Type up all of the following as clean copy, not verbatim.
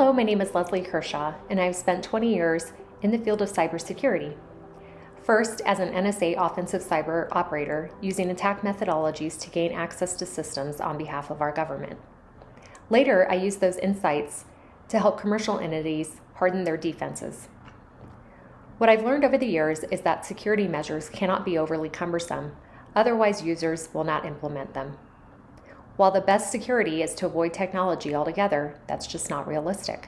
Hello, my name is Leslie Kershaw, and I've spent 20 years in the field of cybersecurity. First, as an NSA offensive cyber operator, using attack methodologies to gain access to systems on behalf of our government. Later, I used those insights to help commercial entities harden their defenses. What I've learned over the years is that security measures cannot be overly cumbersome, otherwise users will not implement them. While the best security is to avoid technology altogether, that's just not realistic.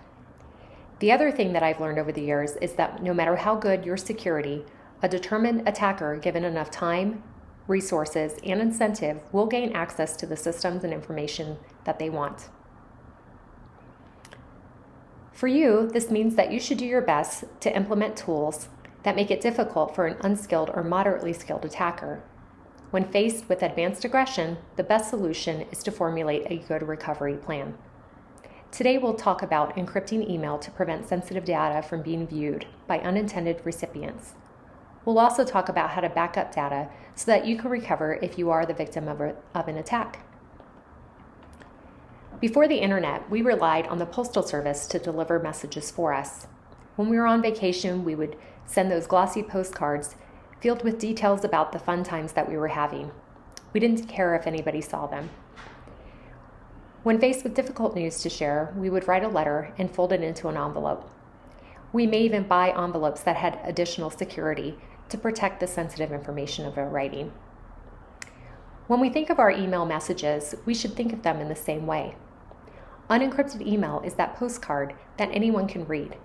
The other thing that I've learned over the years is that no matter how good your security, a determined attacker given enough time, resources, and incentive will gain access to the systems and information that they want. For you, this means that you should do your best to implement tools that make it difficult for an unskilled or moderately skilled attacker. When faced with advanced aggression, the best solution is to formulate a good recovery plan. Today we'll talk about encrypting email to prevent sensitive data from being viewed by unintended recipients. We'll also talk about how to back up data so that you can recover if you are the victim of an attack. Before the internet, we relied on the Postal Service to deliver messages for us. When we were on vacation, we would send those glossy postcards filled with details about the fun times that we were having. We didn't care if anybody saw them. When faced with difficult news to share, we would write a letter and fold it into an envelope. We may even buy envelopes that had additional security to protect the sensitive information of our writing. When we think of our email messages, we should think of them in the same way. Unencrypted email is that postcard that anyone can read,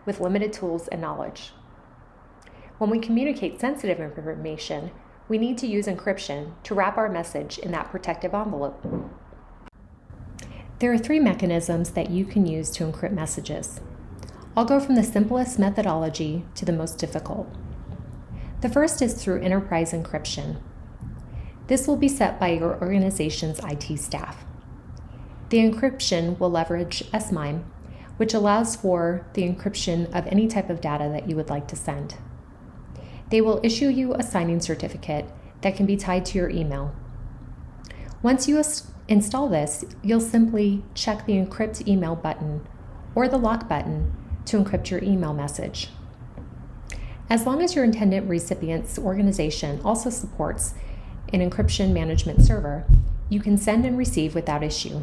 with limited tools and knowledge. When we communicate sensitive information, we need to use encryption to wrap our message in that protective envelope. There are 3 mechanisms that you can use to encrypt messages. I'll go from the simplest methodology to the most difficult. The first is through enterprise encryption. This will be set by your organization's IT staff. The encryption will leverage SMIME, which allows for the encryption of any type of data that you would like to send. They will issue you a signing certificate that can be tied to your email. Once you install this, you'll simply check the encrypt email button or the lock button to encrypt your email message. As long as your intended recipient's organization also supports an encryption management server, you can send and receive without issue.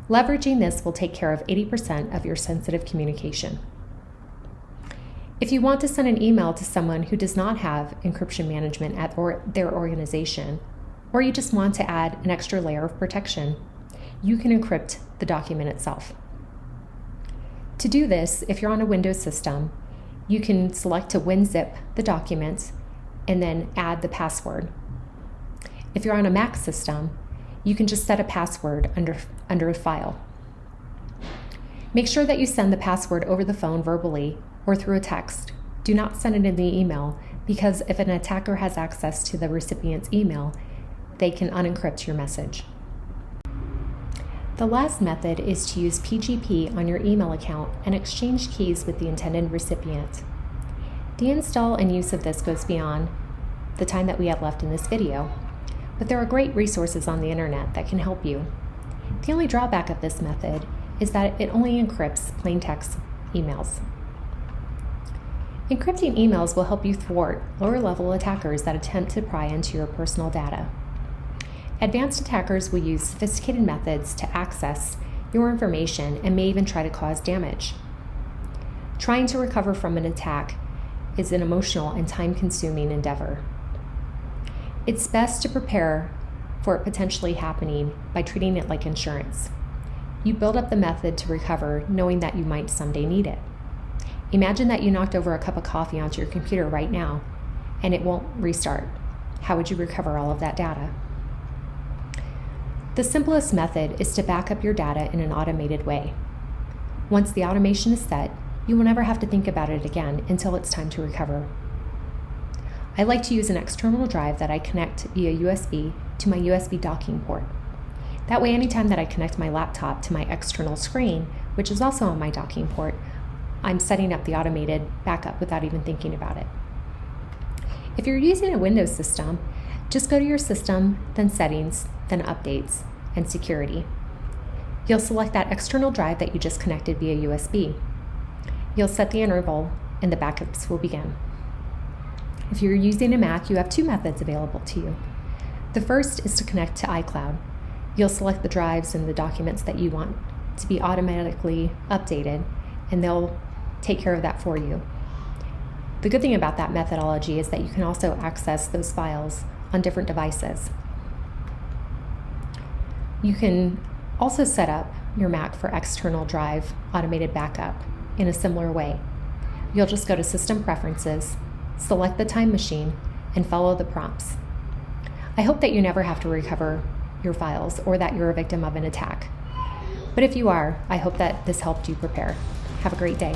Leveraging this will take care of 80% of your sensitive communication. If you want to send an email to someone who does not have encryption management at their organization, or you just want to add an extra layer of protection, you can encrypt the document itself. To do this, if you're on a Windows system, you can select to WinZip the document and then add the password. If you're on a Mac system, you can just set a password under a file. Make sure that you send the password over the phone verbally or through a text. Do not send it in the email, because if an attacker has access to the recipient's email, they can unencrypt your message. The last method is to use PGP on your email account and exchange keys with the intended recipient. The install and use of this goes beyond the time that we have left in this video, but there are great resources on the internet that can help you. The only drawback of this method is that it only encrypts plain text emails. Encrypting emails will help you thwart lower-level attackers that attempt to pry into your personal data. Advanced attackers will use sophisticated methods to access your information and may even try to cause damage. Trying to recover from an attack is an emotional and time-consuming endeavor. It's best to prepare for it potentially happening by treating it like insurance. You build up the method to recover knowing that you might someday need it. Imagine that you knocked over a cup of coffee onto your computer right now and it won't restart. How would you recover all of that data? The simplest method is to back up your data in an automated way. Once the automation is set, you will never have to think about it again until it's time to recover. I like to use an external drive that I connect via USB to my USB docking port. That way, anytime that I connect my laptop to my external screen, which is also on my docking port, I'm setting up the automated backup without even thinking about it. If you're using a Windows system, just go to your system, then Settings, then Updates, and Security. You'll select that external drive that you just connected via USB. You'll set the interval and the backups will begin. If you're using a Mac, you have two methods available to you. The first is to connect to iCloud. You'll select the drives and the documents that you want to be automatically updated, and they'll take care of that for you. The good thing about that methodology is that you can also access those files on different devices. You can also set up your Mac for external drive automated backup in a similar way. You'll just go to System Preferences, select the Time Machine, and follow the prompts. I hope that you never have to recover your files or that you're a victim of an attack. But if you are, I hope that this helped you prepare. Have a great day.